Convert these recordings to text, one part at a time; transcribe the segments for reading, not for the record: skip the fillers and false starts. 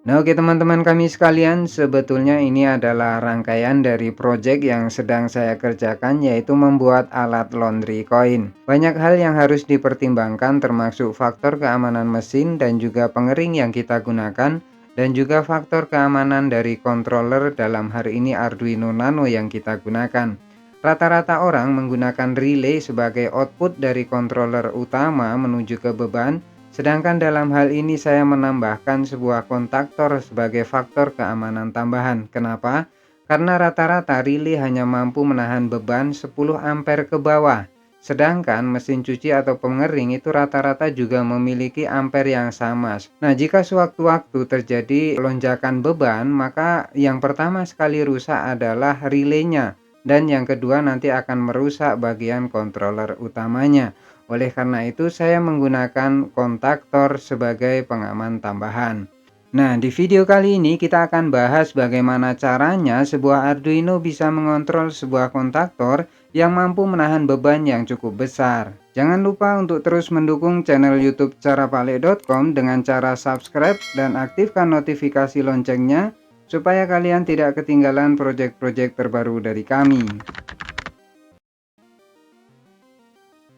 Nah, oke teman-teman kami sekalian, sebetulnya ini adalah rangkaian dari project yang sedang saya kerjakan, yaitu membuat alat laundry koin. Banyak hal yang harus dipertimbangkan, termasuk faktor keamanan mesin dan juga pengering yang kita gunakan, dan juga faktor keamanan dari controller, dalam hari ini Arduino Nano yang kita gunakan. Rata-rata orang menggunakan relay sebagai output dari controller utama menuju ke beban. Sedangkan dalam hal ini saya menambahkan sebuah kontaktor sebagai faktor keamanan tambahan. Kenapa? Karena rata-rata relay hanya mampu menahan beban 10 ampere ke bawah. Sedangkan mesin cuci atau pengering itu rata-rata juga memiliki ampere yang sama. Nah, jika sewaktu-waktu terjadi lonjakan beban, maka yang pertama sekali rusak adalah relaynya. Dan yang kedua nanti akan merusak bagian controller utamanya. Oleh karena itu saya menggunakan kontaktor sebagai pengaman tambahan. Nah, di video kali ini kita akan bahas bagaimana caranya sebuah Arduino bisa mengontrol sebuah kontaktor yang mampu menahan beban yang cukup besar. Jangan lupa untuk terus mendukung channel YouTube carapale.com dengan cara subscribe dan aktifkan notifikasi loncengnya supaya kalian tidak ketinggalan proyek-proyek terbaru dari kami.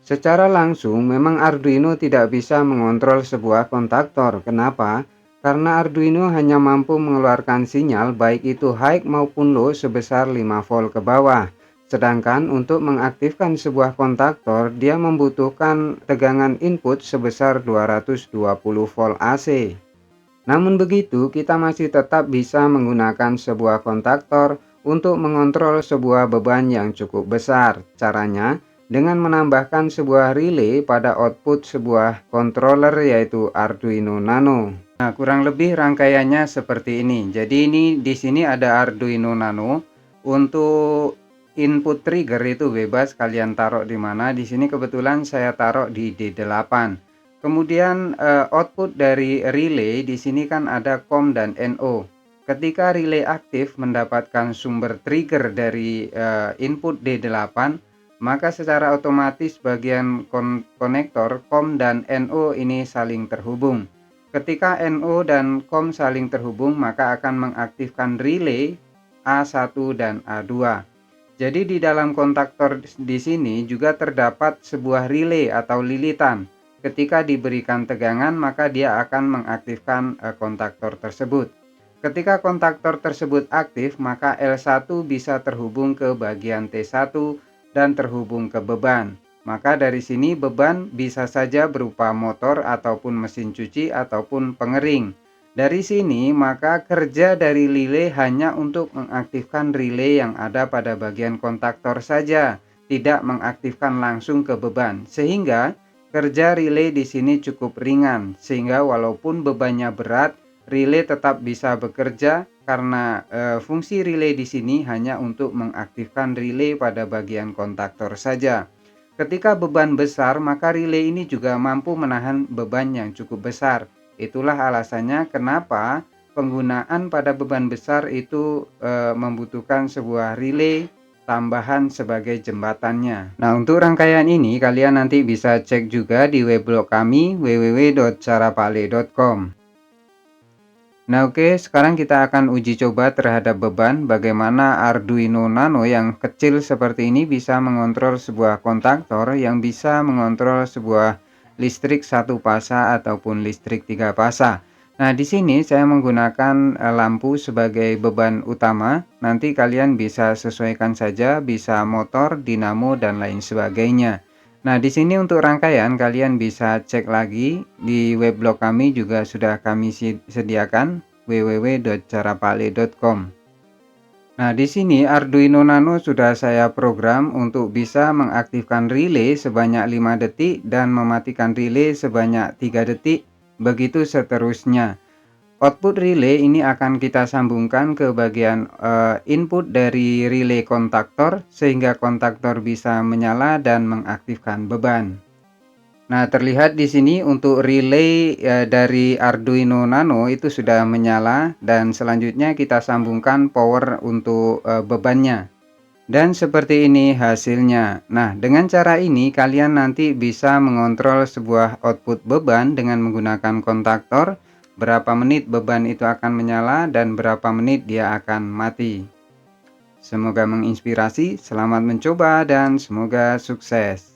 Secara langsung, memang Arduino tidak bisa mengontrol sebuah kontaktor. Kenapa? Karena Arduino hanya mampu mengeluarkan sinyal baik itu high maupun low sebesar 5 volt ke bawah. Sedangkan untuk mengaktifkan sebuah kontaktor, dia membutuhkan tegangan input sebesar 220 volt AC. Namun begitu, kita masih tetap bisa menggunakan sebuah kontaktor untuk mengontrol sebuah beban yang cukup besar. Caranya, dengan menambahkan sebuah relay pada output sebuah controller yaitu Arduino Nano. Nah, kurang lebih rangkaiannya seperti ini. Jadi ini di sini ada Arduino Nano. Untuk input trigger itu bebas kalian taruh di mana. Di sini kebetulan saya taruh di D8. Kemudian output dari relay di sini kan ada COM dan NO. Ketika relay aktif mendapatkan sumber trigger dari input D8, maka secara otomatis bagian konektor COM dan NO ini saling terhubung. Ketika NO dan COM saling terhubung, maka akan mengaktifkan relay A1 dan A2. Jadi di dalam kontaktor di sini juga terdapat sebuah relay atau lilitan. Ketika diberikan tegangan, maka dia akan mengaktifkan kontaktor tersebut. Ketika kontaktor tersebut aktif, maka L1 bisa terhubung ke bagian T1 dan terhubung ke beban. Maka dari sini beban bisa saja berupa motor ataupun mesin cuci ataupun pengering. Dari sini maka kerja dari relay hanya untuk mengaktifkan relay yang ada pada bagian kontaktor saja, tidak mengaktifkan langsung ke beban. Sehingga kerja relay di sini cukup ringan, sehingga walaupun bebannya berat, relay tetap bisa bekerja karena fungsi relay di sini hanya untuk mengaktifkan relay pada bagian kontaktor saja. Ketika beban besar, maka relay ini juga mampu menahan beban yang cukup besar. Itulah alasannya kenapa penggunaan pada beban besar itu membutuhkan sebuah relay tambahan sebagai jembatannya. Nah, untuk rangkaian ini kalian nanti bisa cek juga di weblog kami www.carapale.com. Nah, oke, sekarang kita akan uji coba terhadap beban bagaimana Arduino Nano yang kecil seperti ini bisa mengontrol sebuah kontaktor yang bisa mengontrol sebuah listrik satu fasa ataupun listrik 3 fasa. Nah, di sini saya menggunakan lampu sebagai beban utama. Nanti kalian bisa sesuaikan saja, bisa motor, dinamo dan lain sebagainya. Nah, di sini untuk rangkaian kalian bisa cek lagi di weblog kami juga sudah kami sediakan www.carapale.com. Nah, di sini Arduino Nano sudah saya program untuk bisa mengaktifkan relay sebanyak 5 detik dan mematikan relay sebanyak 3 detik, begitu seterusnya. Output relay ini akan kita sambungkan ke bagian input dari relay kontaktor sehingga kontaktor bisa menyala dan mengaktifkan beban. Nah, terlihat di sini untuk relay dari Arduino Nano itu sudah menyala dan selanjutnya kita sambungkan power untuk bebannya. Dan seperti ini hasilnya. Nah, dengan cara ini kalian nanti bisa mengontrol sebuah output beban dengan menggunakan kontaktor, berapa menit beban itu akan menyala dan berapa menit dia akan mati. Semoga menginspirasi, selamat mencoba dan semoga sukses.